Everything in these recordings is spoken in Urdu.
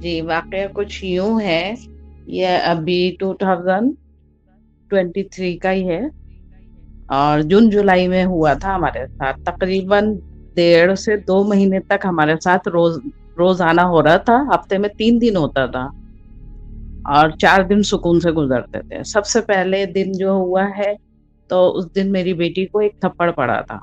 جی واقعہ کچھ یوں ہے، یہ ابھی 2023 کا ہی ہے اور جون جولائی میں ہوا تھا ہمارے ساتھ۔ تقریباً 1.5 سے 2 مہینے تک ہمارے ساتھ روز آنا ہو رہا تھا، ہفتے میں 3 دن ہوتا تھا اور 4 دن سکون سے گزرتے تھے۔ سب سے پہلے دن جو ہوا ہے تو اس دن میری بیٹی کو ایک تھپڑ پڑا تھا۔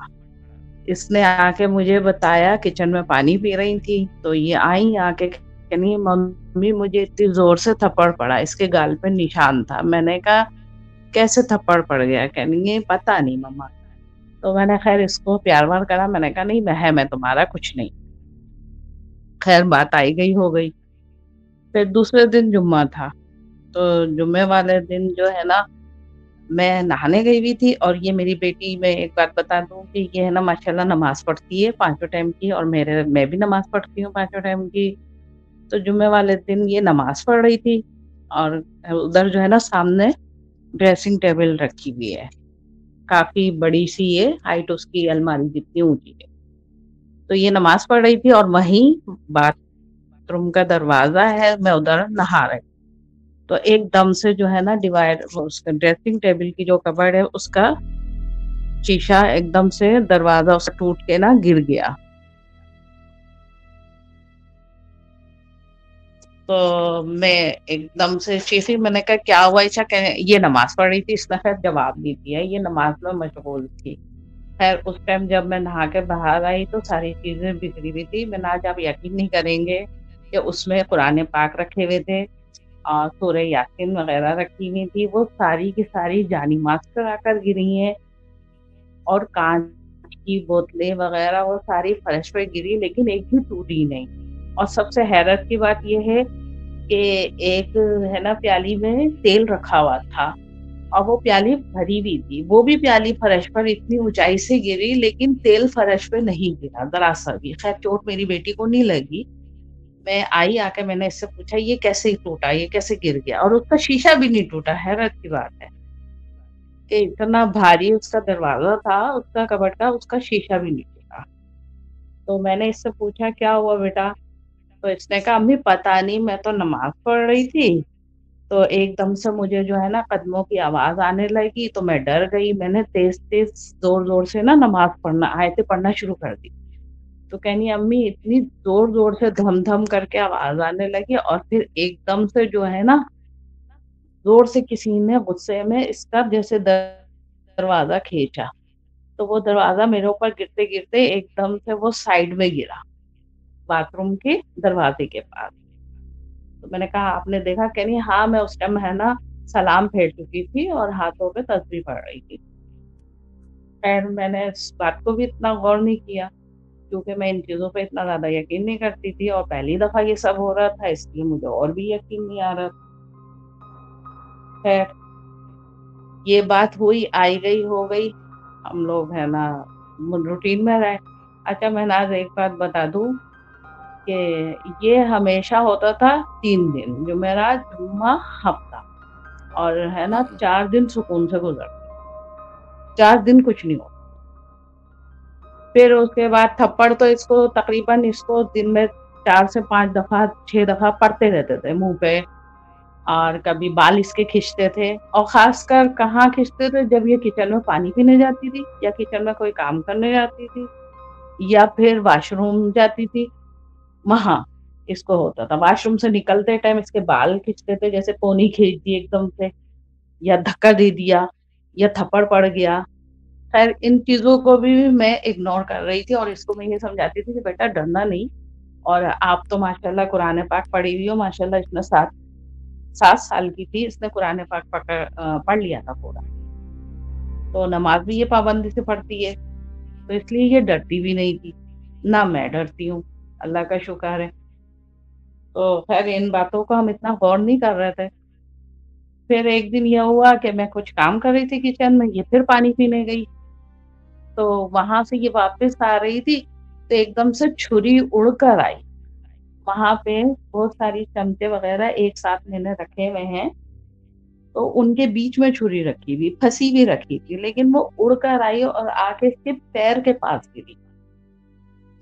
اس نے آ کے مجھے بتایا، کچن میں پانی پی رہی تھی تو یہ آئی آ کے کہنی ممی مجھے اتنی زور سے تھپڑ پڑا، اس کے گال پہ نشان تھا۔ میں نے کہا کیسے تھپڑ پڑ گیا؟ کہنی پتا نہیں مما۔ تو میں نے خیر اس کو پیار وار کرا، میں نے کہا نہیں میں تمہارا کچھ نہیں۔ خیر بات آئی گئی ہو گئی۔ پھر دوسرے دن جمعہ تھا، تو جمعے والے دن جو ہے نا میں نہانے گئی ہوئی تھی، اور یہ میری بیٹی، میں ایک بات بتا دوں کہ یہ ہے نا ماشاءاللہ نماز پڑھتی ہے 5 ٹائم کی، اور میں بھی نماز پڑھتی ہوں 5 ٹائم کی۔ تو جمعے والے دن یہ نماز پڑھ رہی تھی، اور ادھر جو ہے نا سامنے ڈریسنگ ٹیبل رکھی ہوئی ہے، کافی بڑی سی ہے، ہائٹ اس کی الماری جتنی اونچی ہے۔ تو یہ نماز پڑھ رہی تھی اور وہیں باتھ روم کا دروازہ ہے، میں ادھر نہا رہی۔ تو ایک دم سے جو ہے نا ڈریسنگ ٹیبل کی جو کبرڈ ہے اس کا شیشہ ایک دم سے دروازہ سے ٹوٹ کے نا گر گیا۔ تو میں ایک دم سے چیخی، میں نے کہا کیا ہوا ایسا؟ یہ نماز پڑھ رہی تھی، اس نے خیر جواب نہیں دیا، یہ نماز میں مشغول تھی۔ خیر اس ٹائم جب میں نہا کے باہر آئی تو ساری چیزیں بگڑی ہوئی تھی۔ میں نے آج آپ یقین نہیں کریں گے کہ اس میں قرآن پاک رکھے ہوئے تھے اور سورہ یاسین وغیرہ رکھی ہوئی تھی، وہ ساری کی ساری جانی ماز کرا کر گری ہیں، اور کانچ کی بوتلیں وغیرہ وہ ساری فرش پہ گری، لیکن ایک بھی ٹوٹی نہیں۔ اور سب سے حیرت کی بات یہ ہے کہ ایک ہے نا پیالی میں تیل رکھا ہوا تھا، اور وہ پیالی بھری ہوئی تھی، وہ بھی پیالی فرش پر اتنی اونچائی سے گری، لیکن تیل فرش پہ نہیں گرا ذرا سا بھی۔ خیر چوٹ میری بیٹی کو نہیں لگی۔ میں آئی آ کے میں نے اس سے پوچھا یہ کیسے ٹوٹا، یہ کیسے گر گیا؟ اور اس کا شیشہ بھی نہیں ٹوٹا۔ حیرت کی بات ہے کہ اتنا بھاری اس کا دروازہ تھا، اس کا کبٹ کا، اس کا شیشہ بھی نہیں ٹوٹا۔ تو میں نے اس سے پوچھا کیا ہوا بیٹا؟ تو اس نے کہا امی پتا نہیں، میں تو نماز پڑھ رہی تھی تو ایک دم سے مجھے جو ہے نا قدموں کی آواز آنے لگی، تو میں ڈر گئی، میں نے تیز تیز زور زور سے نا نماز پڑھنا آیتیں پڑھنا شروع کر دی۔ تو کہنی امی اتنی زور زور سے دھم دھم کر کے آواز آنے لگی، اور پھر ایک دم سے جو ہے نا زور سے کسی نے غصے میں اس کا جیسے دروازہ کھینچا، تو وہ دروازہ میرے اوپر گرتے گرتے ایک دم سے وہ سائڈ میں گرا، باتھ روم کے دروازے کے پاس۔ تو میں نے کہا آپ نے دیکھا؟ کہنی ہاں میں اس ٹائم ہے نا سلام پھیر چکی تھی اور ہاتھوں پہ تسبیح پڑھ رہی تھی۔ خیر میں نے اس بات کو بھی اتنا غور نہیں کیا، کیونکہ میں ان چیزوں پہ اتنا زیادہ یقین نہیں کرتی تھی، اور پہلی دفعہ یہ سب ہو رہا تھا، اس لیے مجھے اور بھی یقین نہیں آ رہا تھا۔ خیر یہ بات ہوئی، آئی گئی ہو گئی، ہم لوگ ہے نا روٹین میں رہے۔ اچھا میں آج ایک بات بتا دوں کہ یہ ہمیشہ ہوتا تھا 3 دن، جمعرات جمعہ ہفتہ، اور ہے نا 4 دن سکون سے گزرتے، 4 دن کچھ نہیں ہوتا۔ پھر اس کے بعد تھپڑ تو اس کو تقریباً دن میں 4 سے 5 دفعہ 6 دفعہ پڑتے رہتے تھے منہ پہ، اور کبھی بال اس کے کھینچتے تھے، اور خاص کر کہاں کھینچتے تھے؟ جب یہ کچن میں پانی پینے جاتی تھی، یا کچن میں کوئی کام کرنے جاتی تھی، یا پھر واش روم جاتی تھی، وہاں اس کو ہوتا تھا۔ واش روم سے نکلتے ٹائم اس کے بال کھینچتے تھے، جیسے پونی کھینچ دی ایک دم سے، یا دھکا دے دیا، یا تھپڑ پڑ گیا۔ خیر ان چیزوں کو بھی میں اگنور کر رہی تھی، اور اس کو میں یہ سمجھاتی تھی کہ بیٹا ڈرنا نہیں، اور آپ تو ماشاءاللہ قرآن پاک پڑھی ہوئی ہو، ماشاءاللہ اس نے 7 سال کی تھی، اس نے قرآن پاک پڑھ لیا تھا پورا، تو نماز بھی یہ پابندی سے پڑھتی ہے، تو اس لیے یہ ڈرتی بھی نہیں تھی، نہ میں ڈرتی ہوں، اللہ کا شکر ہے۔ تو خیر ان باتوں کو ہم اتنا غور نہیں کر رہے تھے۔ پھر ایک دن یہ ہوا کہ میں کچھ کام کر رہی تھی کچن میں، یہ پھر پانی پینے گئی، تو وہاں سے یہ واپس آ رہی تھی تو ایک دم سے چھری اڑ کر آئی۔ وہاں پہ بہت ساری چمچے وغیرہ ایک ساتھ میں نے رکھے ہوئے ہیں، تو ان کے بیچ میں چھری رکھی ہوئی، پھنسی بھی رکھی تھی، لیکن وہ اڑ کر آئی اور آ کے اس کے پیر کے پاس گری۔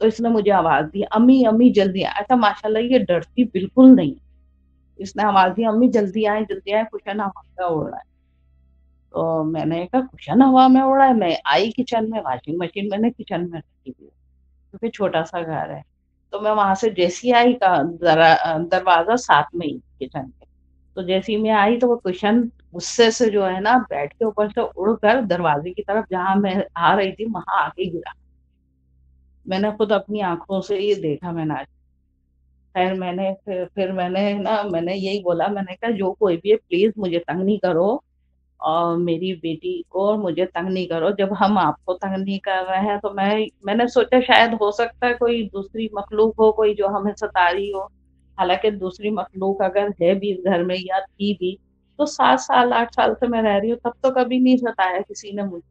تو اس نے مجھے آواز دی امی امی جلدی آئے. اچھا ماشاءاللہ یہ ڈرتی بالکل نہیں. اس نے آواز دی امی جلدی آئے کشن ہوا میں اڑ رہا ہے. تو میں نے کہا کشن ہوا میں اڑ رہا ہے. میں آئی کچن میں, واشنگ مشین میں نے کچن میں رکھی ہوئی کیونکہ چھوٹا سا گھر ہے. تو میں وہاں سے جیسی آئی دروازہ ساتھ میں ہی کچن کے, تو جیسی میں آئی تو وہ کشن غصے سے جو ہے نا بیڈ کے اوپر سے اڑ کر دروازے کی طرف جہاں میں آ رہی تھی وہاں آ کے گرا. میں نے خود اپنی آنکھوں سے یہ دیکھا. میں نے خیر میں نے پھر میں نے یہی بولا, میں نے کہا جو کوئی بھی ہے پلیز مجھے تنگ نہیں کرو, اور میری بیٹی کو مجھے تنگ نہیں کرو. جب ہم آپ کو تنگ نہیں کر رہے ہیں تو میں نے سوچا شاید ہو سکتا ہے کوئی دوسری مخلوق ہو, کوئی جو ہمیں ستا رہی ہو. حالانکہ دوسری مخلوق اگر ہے بھی اس گھر میں یا تھی بھی تو 7 سال 8 سال سے میں رہ رہی ہوں, تب تو کبھی نہیں ستایا کسی نے مجھے,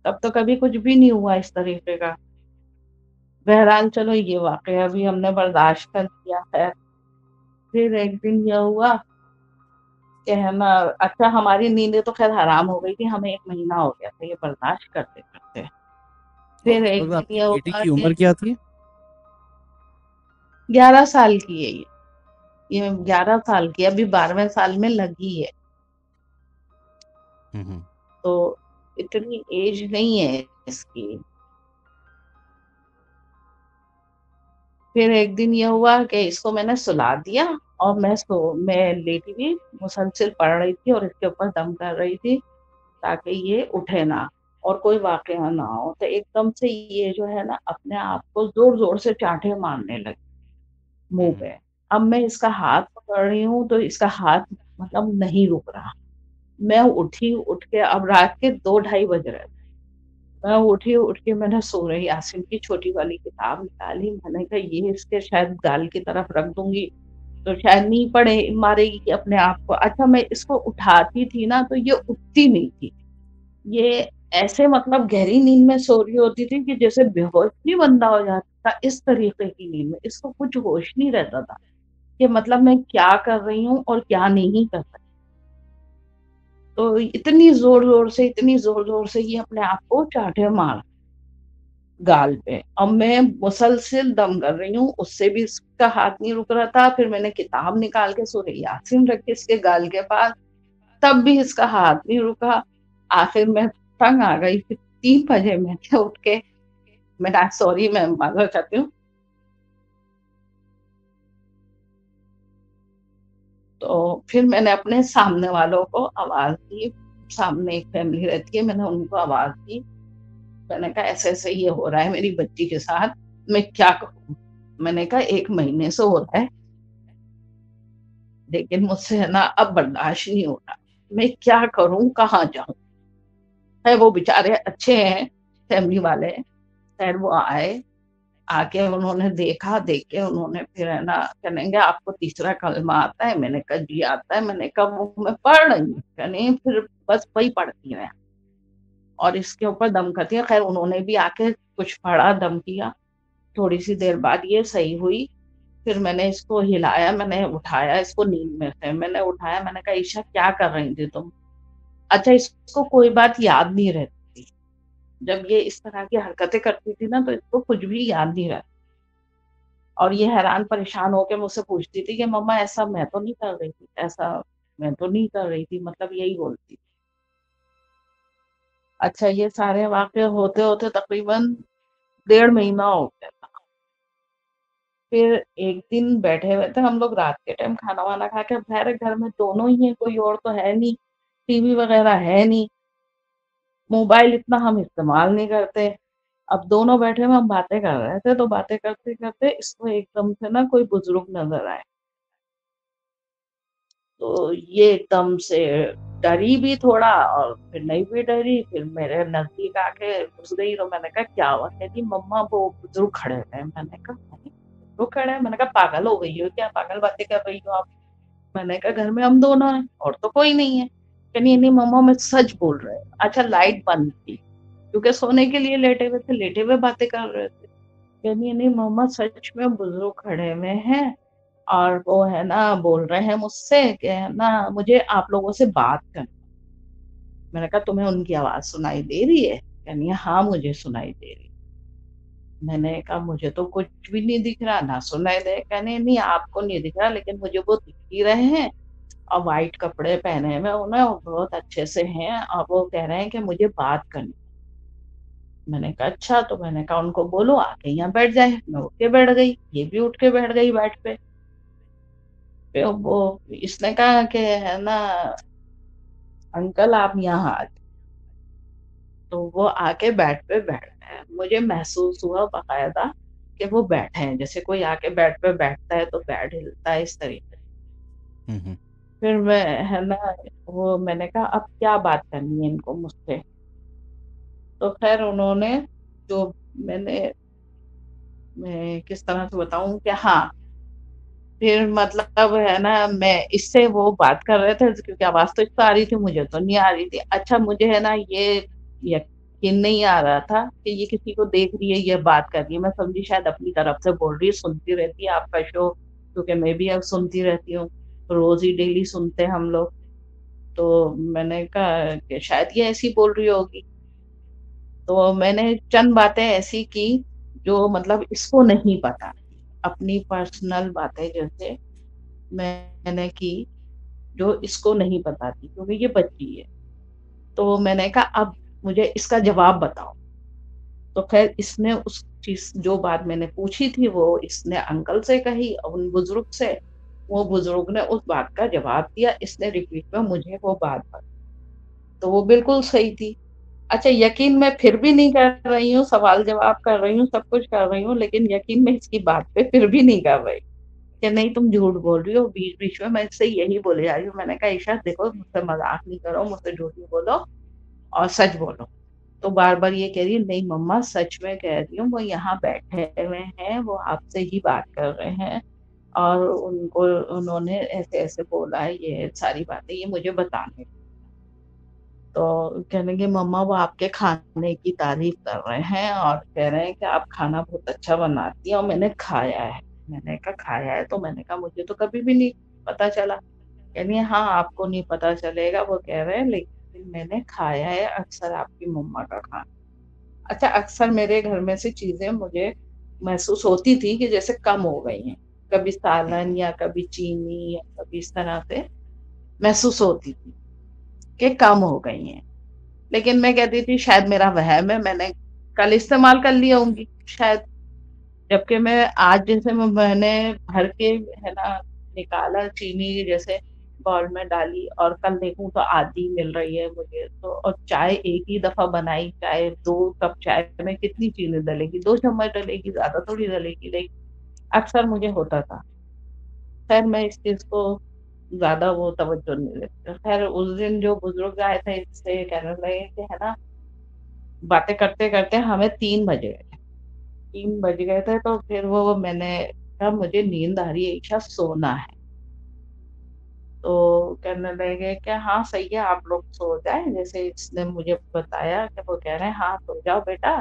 تب تو کبھی کچھ بھی نہیں ہوا اس طریقے کا. بہرحال چلو یہ واقعہ بھی ہم نے برداشت کر لیا ہے. پھر ایک دن یہ ہوا کہ ہے نا, اچھا ہماری نیندیں تو خیر حرام ہو گئی تھی, ہمیں 1 مہینہ ہو گیا تھا یہ برداشت کرتے کرتے. اور پھر اس ایک وقت آپ دن کی یہ بیٹی ہوا کی کہ عمر کیا تھی؟ 11 سال کی ہے یہ 11 سال کی, ابھی 12ویں سال میں لگی ہے. تو اتنی ایج نہیں ہے اس کی. پھر ایک دن یہ ہوا کہ اس کو میں نے سلا دیا اور میں لیٹی ہوئی مسلسل پڑھ رہی تھی اور اس کے اوپر دم کر رہی تھی تاکہ یہ اٹھے نہ اور کوئی واقعہ نہ ہو. تو ایک دم سے یہ جو ہے نا اپنے آپ کو زور زور سے چانٹے مارنے لگی منہ پہ. اب میں اس کا ہاتھ پکڑ رہی ہوں تو اس کا ہاتھ مطلب نہیں رک رہا. میں اٹھ کے, اب رات کے 2-2:30 بج رہے تھے, میں اٹھ کے میں نے سورہ یاسین کی چھوٹی والی کتاب نکالی. میں نے کہا یہ اس کے شاید گال کی طرف رکھ دوں گی تو شاید نہیں پڑے مارے گی اپنے آپ کو. اچھا میں اس کو اٹھاتی تھی نا تو یہ اٹھتی نہیں تھی, یہ ایسے مطلب گہری نیند میں سو رہی ہوتی تھی کہ جیسے بے ہوش نہیں بندہ ہو جاتا تھا, اس طریقے کی نیند میں. اس کو کچھ ہوش نہیں رہتا تھا کہ مطلب میں کیا کر رہی ہوں اور کیا نہیں کر رہی. تو اتنی زور زور سے یہ اپنے آپ کو چاٹے مار گال پہ. اب میں مسلسل دم کر رہی ہوں, اس سے بھی اس کا ہاتھ نہیں رک رہا تھا. پھر میں نے کتاب نکال کے سورہ یاسین رکھ کے اس کے گال کے پاس, تب بھی اس کا ہاتھ نہیں رکا. آخر میں تنگ آ گئی. پھر 3 بجے میں نے اٹھ کے, میں سوری میں معذرت چاہتی ہوں, تو پھر میں نے اپنے سامنے والوں کو آواز دی. سامنے ایک فیملی رہتی ہے, میں نے ان کو آواز دی. میں نے کہا ایسے ایسے یہ ہو رہا ہے میری بچی کے ساتھ, میں کیا کروں. میں نے کہا 1 مہینے سے ہو رہا ہے لیکن مجھ سے ہے نا اب برداشت نہیں ہو رہا, میں کیا کروں, کہاں جاؤں. ہے وہ بےچارے اچھے ہیں فیملی والے. خیر وہ آئے, آ کے انہوں نے دیکھ کے انہوں نے پھر ہے نا کہیں گے آپ کو تیسرا کلمہ آتا ہے. میں نے کہا جی آتا ہے. میں نے کہا وہ میں پڑھ رہی ہوں. یعنی پھر بس وہی پڑھتی ہیں اور اس کے اوپر دم کرتی ہے. خیر انہوں نے بھی آ کے کچھ پڑھا, دم کیا, تھوڑی سی دیر بعد یہ صحیح ہوئی. پھر میں نے اس کو ہلایا, میں نے اٹھایا اس کو نیند میں سے, میں نے اٹھایا. میں نے کہا عائشہ کیا کر رہی تھی تم. اچھا اس کو کوئی بات یاد نہیں رہتی, جب یہ اس طرح کی حرکتیں کرتی تھی نا تو اس کو کچھ بھی یاد نہیں رہتا. اور یہ حیران پریشان ہو کے مجھ سے پوچھتی تھی کہ مما ایسا میں تو نہیں کر رہی تھی, ایسا میں تو نہیں کر رہی تھی, مطلب یہی بولتی. اچھا یہ سارے واقع ہوتے ہوتے تقریباً 1.5 مہینہ ہو گیا تھا. پھر ایک دن بیٹھے ہوئے تھے ہم لوگ رات کے ٹائم کھانا وانا کھا کے, بھر گھر میں دونوں ہی ہیں, کوئی اور تو ہے نہیں, ٹی وی وغیرہ ہے نہیں, موبائل اتنا ہم استعمال نہیں کرتے. اب دونوں بیٹھے ہوئے ہم باتیں کر رہے تھے, تو باتیں کرتے کرتے اس کو ایک دم سے نا کوئی بزرگ نظر آئے. تو یہ ایک دم سے ڈری بھی تھوڑا اور پھر نہیں بھی ڈری. پھر میرے نزدیک آ کے گھس گئی. تو میں نے کہا کیا ہوا. کہتی مما وہ بزرگ کھڑے ہوئے. میں نے کہا بزرگ کھڑے ہیں. میں نے کہا پاگل ہو گئی ہو کیا, پاگل باتیں کر رہی ہو آپ. میں نے کہا گھر میں ہم دونوں ہیں اور تو کوئی نہیں ہے. کہ نہیں مما میں سچ بول رہے. اچھا لائٹ بند تھی کیونکہ سونے کے لیے لیٹے ہوئے تھے, لیٹے ہوئے باتیں کر رہے تھے. کہ نہیں مما سچ میں بزرگ کھڑے ہوئے ہیں اور وہ ہے نا بول رہے ہیں مجھ سے کہ ہے نا مجھے آپ لوگوں سے بات کرنا. میں نے کہا تمہیں ان کی آواز سنائی دے رہی ہے. یعنی ہاں مجھے سنائی دے رہی. میں نے کہا مجھے تو کچھ بھی نہیں دکھ رہا، نہ سنائی دے، کہنے نہیں آپ کو نہیں دکھ رہا لیکن مجھے وہ دکھ ہی رہے ہیں، اور وائٹ کپڑے پہنے ہوئے انہیں اور بہت اچھے سے ہیں، اور وہ کہہ رہے ہیں کہ مجھے بات کرنی۔ میں نے کہا اچھا، تو میں نے کہا ان کو بولو آ کے یہاں بیٹھ جائے، میں اٹھ کے بیٹھ گئی، یہ بھی اٹھ کے بیٹھ گئی بیٹھ پہ۔ پھر وہ اس نے کہا کہ ہے نا انکل آپ یہاں آ جائیں، تو وہ آ کے بیڈ پہ بیٹھ گئے، مجھے محسوس ہوا باقاعدہ کہ وہ بیٹھے ہیں، جیسے کوئی آ کے بیڈ پہ بیٹھتا ہے تو بیڈ ہلتا ہے اس طریقے سے۔ ہوں ہوں پھر میں ہے نا وہ میں نے کہا اب کیا بات کرنی ہے ان کو مجھ سے، تو خیر انہوں نے جو میں نے میں کس طرح سے بتاؤں کہ ہاں پھر مطلب ہے نا میں اس سے وہ بات کر رہے تھے کیونکہ آواز تو اس کو آ رہی تھی، مجھے تو نہیں آ رہی تھی۔ اچھا مجھے ہے نا یہ یقین نہیں آ رہا تھا کہ یہ کسی کو دیکھ رہی ہے، یہ بات کر رہی ہے، میں سمجھی شاید اپنی طرف سے بول رہی ہے، سنتی رہتی ہے آپ کا شو، کیونکہ میں بھی اب سنتی رہتی ہوں، روز ہی ڈیلی سنتے ہیں ہم لوگ، تو میں نے کہا کہ شاید یہ ایسی بول رہی ہوگی، تو میں نے چند باتیں ایسی کی جو مطلب اس کو نہیں پتا، اپنی پرسنل باتیں جیسے میں نے کی جو اس کو نہیں پتا تھی کیونکہ یہ بچی ہے، تو میں نے کہا اب مجھے اس کا جواب بتاؤ، تو خیر اس نے اس چیز جو بات میں نے پوچھی تھی وہ اس نے انکل سے کہی، ان بزرگ سے، وہ بزرگ نے اس بات کا جواب دیا، اس نے ریپیٹ میں مجھے وہ بات بتائی، تو وہ بالکل صحیح تھی۔ اچھا یقین میں پھر بھی نہیں کر رہی ہوں، سوال جواب کر رہی ہوں، سب کچھ کر رہی ہوں، لیکن یقین میں اس کی بات پہ پھر بھی نہیں کر رہی کہ نہیں تم جھوٹ بول رہی ہو، بیچ بیچ میں اس سے یہی بولے جا رہی ہوں۔ میں نے کہا عائشہ دیکھو مجھ سے مذاق نہیں کرو، مجھ سے جھوٹ نہیں بولو اور سچ بولو، تو بار بار یہ کہہ رہی ہے نہیں مما سچ میں کہہ رہی ہوں، وہ یہاں بیٹھے ہوئے ہیں، وہ آپ سے ہی بات کر رہے ہیں، اور ان کو انہوں نے ایسے ایسے بولا ہے، یہ ساری باتیں یہ مجھے بتانے، تو کہنے لگے مما وہ آپ کے کھانے کی تعریف کر رہے ہیں اور کہہ رہے ہیں کہ آپ کھانا بہت اچھا بناتی ہیں اور میں نے کھایا ہے۔ میں نے کہا کھایا ہے؟ تو میں نے کہا مجھے تو کبھی بھی نہیں پتا چلا، یعنی ہاں آپ کو نہیں پتا چلے گا وہ کہہ رہے ہیں، لیکن میں نے کھایا ہے اکثر آپ کی مما کا کھانا۔ اچھا اکثر میرے گھر میں سے چیزیں مجھے محسوس ہوتی تھی کہ جیسے کم ہو گئی ہیں، کبھی سالن یا کبھی چینی یا کبھی اس طرح سے محسوس ہوتی تھی کہ کم ہو گئی ہیں، لیکن میں کہتی تھی شاید میرا وہم ہے، میں نے کل استعمال کر لیا ہوں گی شاید، جبکہ میں آج جیسے میں نے بھر کے ہے نا نکالا چینی جیسے باؤل میں ڈالی، اور کل دیکھوں تو آدھی مل رہی ہے مجھے تو، اور چائے ایک ہی دفعہ بنائی، چائے 2 کپ چائے میں کتنی چینی ڈلے گی، 2 چمچ ڈلے گی، زیادہ تھوڑی ڈلے گی، لیکن اکثر مجھے ہوتا تھا۔ خیر میں اس چیز کو زیادہ وہ توجہ نہیں دیتی، خیر اس دن جو بزرگ آئے تھے اس سے کہنے لگے کہ ہے نا باتیں کرتے کرتے ہمیں 3 بج گئے، 3 بج گئے تھے، تو پھر وہ میں نے کہا مجھے نیند آ رہی ہے عائشہ سونا ہے، تو کہنے لگے کہ ہاں صحیح ہے آپ لوگ سو جائیں، جیسے اس نے مجھے بتایا کہ وہ کہہ رہے ہیں ہاں سو جاؤ بیٹا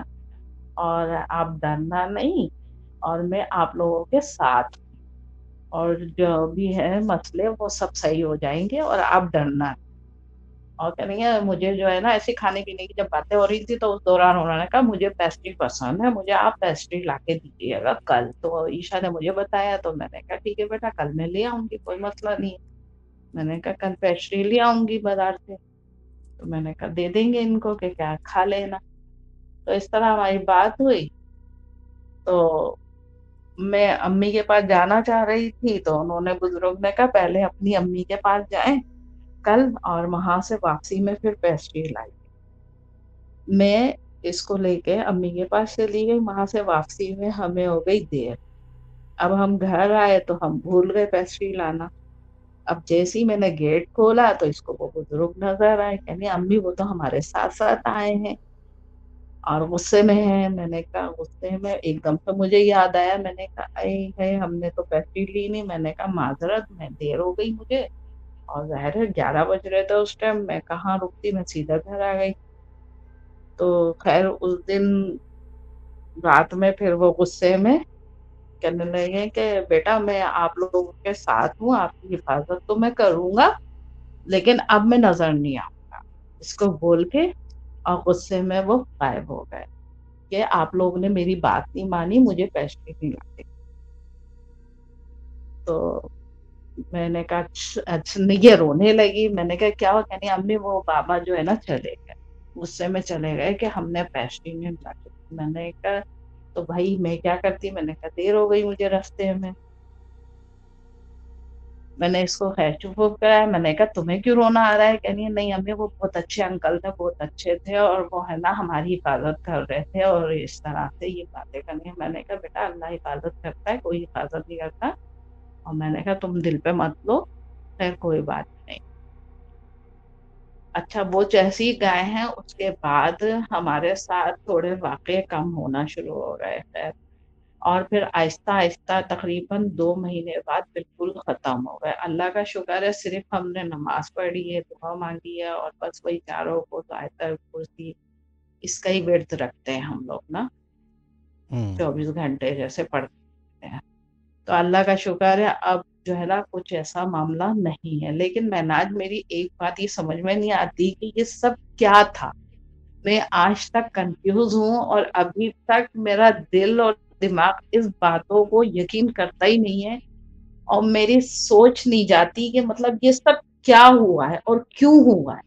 اور آپ ڈرنا نہیں، اور میں آپ لوگوں کے ساتھ، اور جو بھی ہے مسئلے وہ سب صحیح ہو جائیں گے اور آپ ڈرنا نہیں۔ اور کہہ رہی ہیں مجھے جو ہے نا ایسے کھانے پینے کی جب باتیں ہو رہی تھی تو اس دوران انہوں نے کہا مجھے پیسٹری پسند ہے، مجھے آپ پیسٹری لا کے دیجیے گا کل، تو عائشہ نے مجھے بتایا، تو میں نے کہا ٹھیک ہے بیٹا کل میں لے آؤں گی، کوئی مسئلہ نہیں ہے، میں نے کہا کل پیسٹری لے آؤں گی بازار سے، تو میں نے کہا دے دیں گے ان کو کہ کیا کھا لینا، تو اس طرح ہماری بات ہوئی، تو میں امی کے پاس جانا چاہ رہی تھی، تو انہوں نے بزرگ نے کہا پہلے اپنی امی کے پاس جائیں کل، اور وہاں سے واپسی میں پھر پیسٹری لائی، میں اس کو لے کے امی کے پاس چلی گئی، وہاں سے واپسی میں ہمیں ہو گئی دیر، اب ہم گھر آئے تو ہم بھول گئے پیسٹری لانا، اب جیسے ہی میں نے گیٹ کھولا تو اس کو وہ بزرگ نظر آئے، کہنے امی وہ تو ہمارے ساتھ ساتھ آئے ہیں اور غصے میں ہیں، میں نے کہا غصے میں، ایک دم سے مجھے یاد آیا، میں نے کہا اے ہے ہم نے تو پیسٹری لی نہیں، میں نے کہا معذرت میں دیر ہو گئی مجھے، اور ظاہر ہے 11 بج رہے تھے اس ٹائم، میں کہاں رکتی، میں سیدھا گھر آ گئی، تو خیر اس دن رات میں پھر وہ غصے میں کہنے لگے کہ بیٹا میں آپ لوگوں کے ساتھ ہوں، آپ کی حفاظت تو میں کروں گا لیکن اب میں نظر نہیں آؤں گا، اس کو بول کے اور غصے میں وہ غائب ہو گئے، کہ آپ لوگوں نے میری بات نہیں مانی، مجھے پیسے نہیں لاتے۔ تو میں نے کہا اچھا، یہ رونے لگی۔ میں نے کہا کیا ہوا؟ کہنی امی وہ بابا جو ہے نا چلے گئے، غصے میں چلے گئے کہ ہم نے پیسے نہیں لاتے۔ میں نے کہا تو بھائی میں کیا کرتی؟ میں نے کہا دیر ہو گئی مجھے رستے میں نے اس کو خیر چپ کرایا۔ میں نے کہا تمہیں کیوں رونا آ رہا ہے؟ کہنی نہیں امی وہ بہت اچھے انکل تھے، بہت اچھے تھے، اور وہ ہے نا ہماری حفاظت کر رہے تھے اور اس طرح سے یہ باتیں کرنی۔ میں نے کہا بیٹا اللہ حفاظت کرتا ہے، کوئی حفاظت نہیں کرتا۔ اور میں نے کہا تم دل پہ مت لو، خیر کوئی بات نہیں۔ اچھا وہ جیسی گئے ہیں اس کے بعد ہمارے ساتھ تھوڑے واقعے کم ہونا شروع ہو گئے خیر، اور پھر آہستہ آہستہ تقریباً 2 مہینے بعد بالکل ختم ہو گئے۔ اللہ کا شکر ہے، صرف ہم نے نماز پڑھی ہے، دعا مانگی ہے، اور بس وہی چاروں کو آیت کرسی اس کا ہی ورد رکھتے ہیں ہم لوگ نا، 24 گھنٹے جیسے پڑھتے ہیں۔ تو اللہ کا شکر ہے اب جو ہے نا کچھ ایسا معاملہ نہیں ہے۔ لیکن میں آج میری ایک بات یہ سمجھ میں نہیں آتی کہ یہ سب کیا تھا۔ میں آج تک کنفیوز ہوں، اور ابھی تک میرا دل اور دماغ اس باتوں کو یقین کرتا ہی نہیں ہے، اور میری سوچ نہیں جاتی کہ مطلب یہ سب کیا ہوا ہے اور کیوں ہوا ہے۔